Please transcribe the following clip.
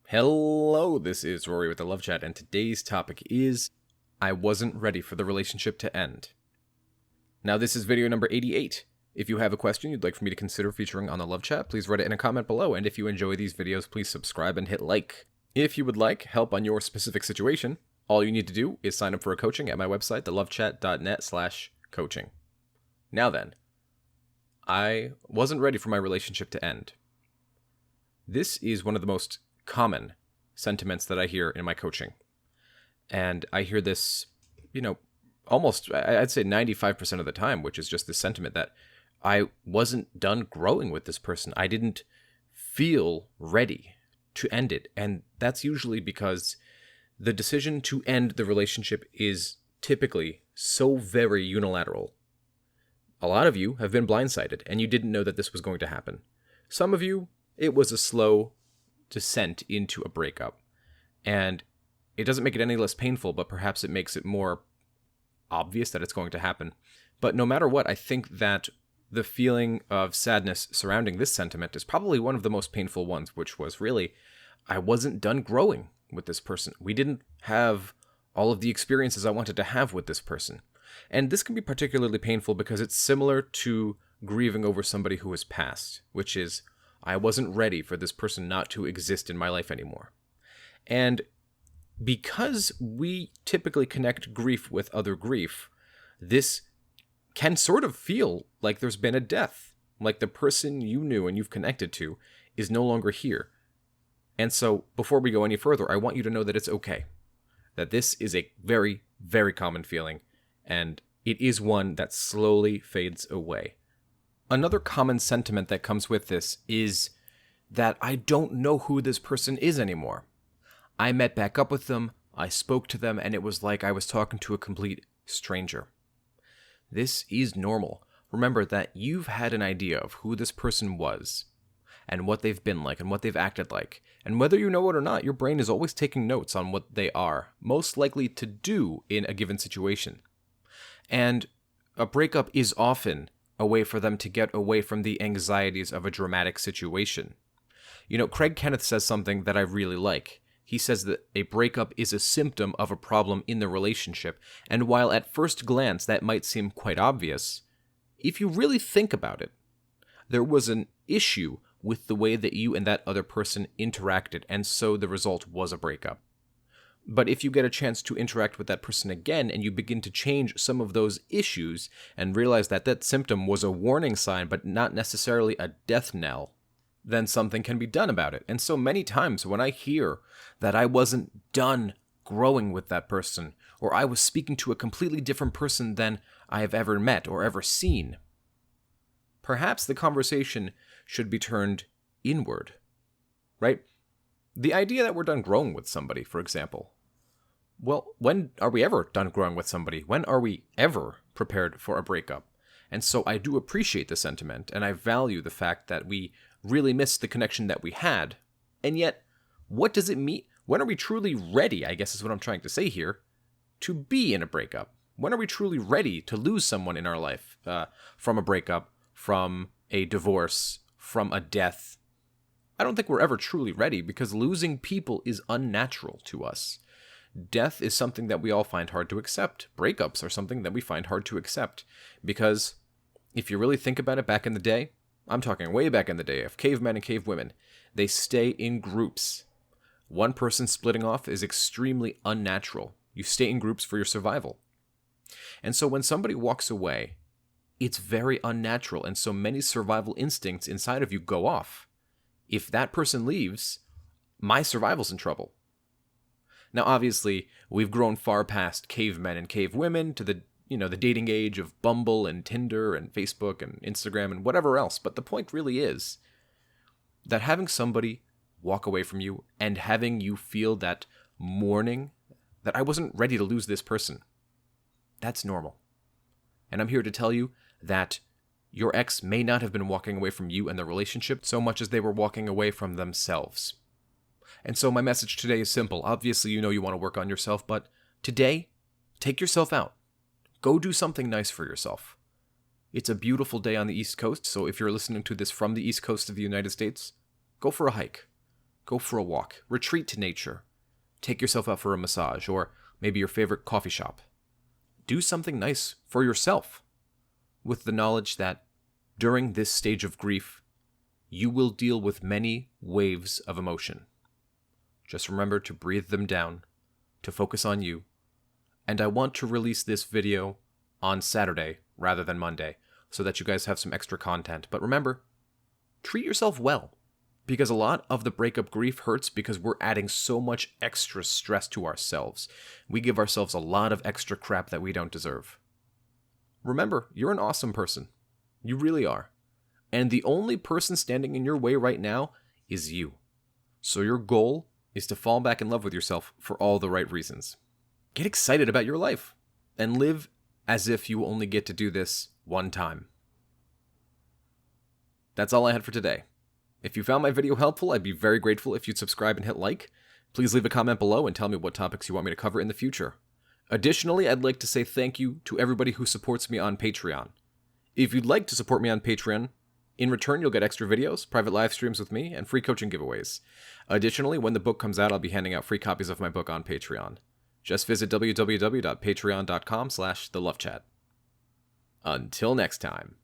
Hello, this is Rory with the Love Chat, and today's topic is I wasn't ready for the relationship to end. Now, this is video number 88. If you have a question you'd like for me to consider featuring on the Love Chat, please write it in a comment below, and if you enjoy these videos, please subscribe and hit like. If you would like help on your specific situation, all you need to do is sign up for a coaching at my website, thelovechat.net/coaching. Now then, I wasn't ready for my relationship to end. This is one of the most common sentiments that I hear in my coaching. And I hear this, almost, I'd say 95% of the time, which is just the sentiment that I wasn't done growing with this person. I didn't feel ready to end it. And that's usually because the decision to end the relationship is typically so very unilateral. A lot of you have been blindsided and you didn't know that this was going to happen. Some of you, it was a slow descent into a breakup. And it doesn't make it any less painful, but perhaps it makes it more obvious that it's going to happen. But no matter what, I think that the feeling of sadness surrounding this sentiment is probably one of the most painful ones, which was really, I wasn't done growing with this person. We didn't have all of the experiences I wanted to have with this person. And this can be particularly painful because it's similar to grieving over somebody who has passed, which is, I wasn't ready for this person not to exist in my life anymore. And because we typically connect grief with other grief, this can sort of feel like there's been a death, like the person you knew and you've connected to is no longer here. And so before we go any further, I want you to know that it's okay, that this is a very, very common feeling, and it is one that slowly fades away. Another common sentiment that comes with this is that I don't know who this person is anymore. I met back up with them, I spoke to them, and it was like I was talking to a complete stranger. This is normal. Remember that you've had an idea of who this person was, and what they've been like, and what they've acted like. And whether you know it or not, your brain is always taking notes on what they are most likely to do in a given situation. And a breakup is often a way for them to get away from the anxieties of a dramatic situation. Craig Kenneth says something that I really like. He says that a breakup is a symptom of a problem in the relationship, and while at first glance that might seem quite obvious, if you really think about it, there was an issue with the way that you and that other person interacted, and so the result was a breakup. But if you get a chance to interact with that person again and you begin to change some of those issues and realize that that symptom was a warning sign but not necessarily a death knell, then something can be done about it. And so many times when I hear that I wasn't done growing with that person, or I was speaking to a completely different person than I have ever met or ever seen, perhaps the conversation should be turned inward, right? The idea that we're done growing with somebody, for example. Well, when are we ever done growing with somebody? When are we ever prepared for a breakup? And so I do appreciate the sentiment, and I value the fact that we really missed the connection that we had. And yet, what does it mean? When are we truly ready, I guess is what I'm trying to say here, to be in a breakup? When are we truly ready to lose someone in our life from a breakup, from a divorce, from a death? I don't think we're ever truly ready because losing people is unnatural to us. Death is something that we all find hard to accept. Breakups are something that we find hard to accept because if you really think about it, back in the day, I'm talking way back in the day of cavemen and cavewomen, they stay in groups. One person splitting off is extremely unnatural. You stay in groups for your survival. And so when somebody walks away, it's very unnatural, and so many survival instincts inside of you go off. If that person leaves, my survival's in trouble. Now, obviously, we've grown far past cavemen and cavewomen to the dating age of Bumble and Tinder and Facebook and Instagram and whatever else. But the point really is that having somebody walk away from you and having you feel that mourning, that I wasn't ready to lose this person, that's normal. And I'm here to tell you that your ex may not have been walking away from you and the relationship so much as they were walking away from themselves. And so my message today is simple. Obviously, you want to work on yourself, but today, take yourself out. Go do something nice for yourself. It's a beautiful day on the East Coast, so if you're listening to this from the East Coast of the United States, go for a hike. Go for a walk. Retreat to nature. Take yourself out for a massage, or maybe your favorite coffee shop. Do something nice for yourself, with the knowledge that during this stage of grief, you will deal with many waves of emotion. Just remember to breathe them down, to focus on you, and I want to release this video on Saturday rather than Monday, so that you guys have some extra content. But remember, treat yourself well, because a lot of the breakup grief hurts because we're adding so much extra stress to ourselves. We give ourselves a lot of extra crap that we don't deserve. Remember, you're an awesome person. You really are. And the only person standing in your way right now is you. So your goal is to fall back in love with yourself for all the right reasons. Get excited about your life and live as if you only get to do this one time. That's all I had for today. If you found my video helpful, I'd be very grateful if you'd subscribe and hit like. Please leave a comment below and tell me what topics you want me to cover in the future. Additionally, I'd like to say thank you to everybody who supports me on Patreon. If you'd like to support me on Patreon, in return you'll get extra videos, private live streams with me, and free coaching giveaways. Additionally, when the book comes out, I'll be handing out free copies of my book on Patreon. Just visit www.patreon.com/thelovechat. Until next time.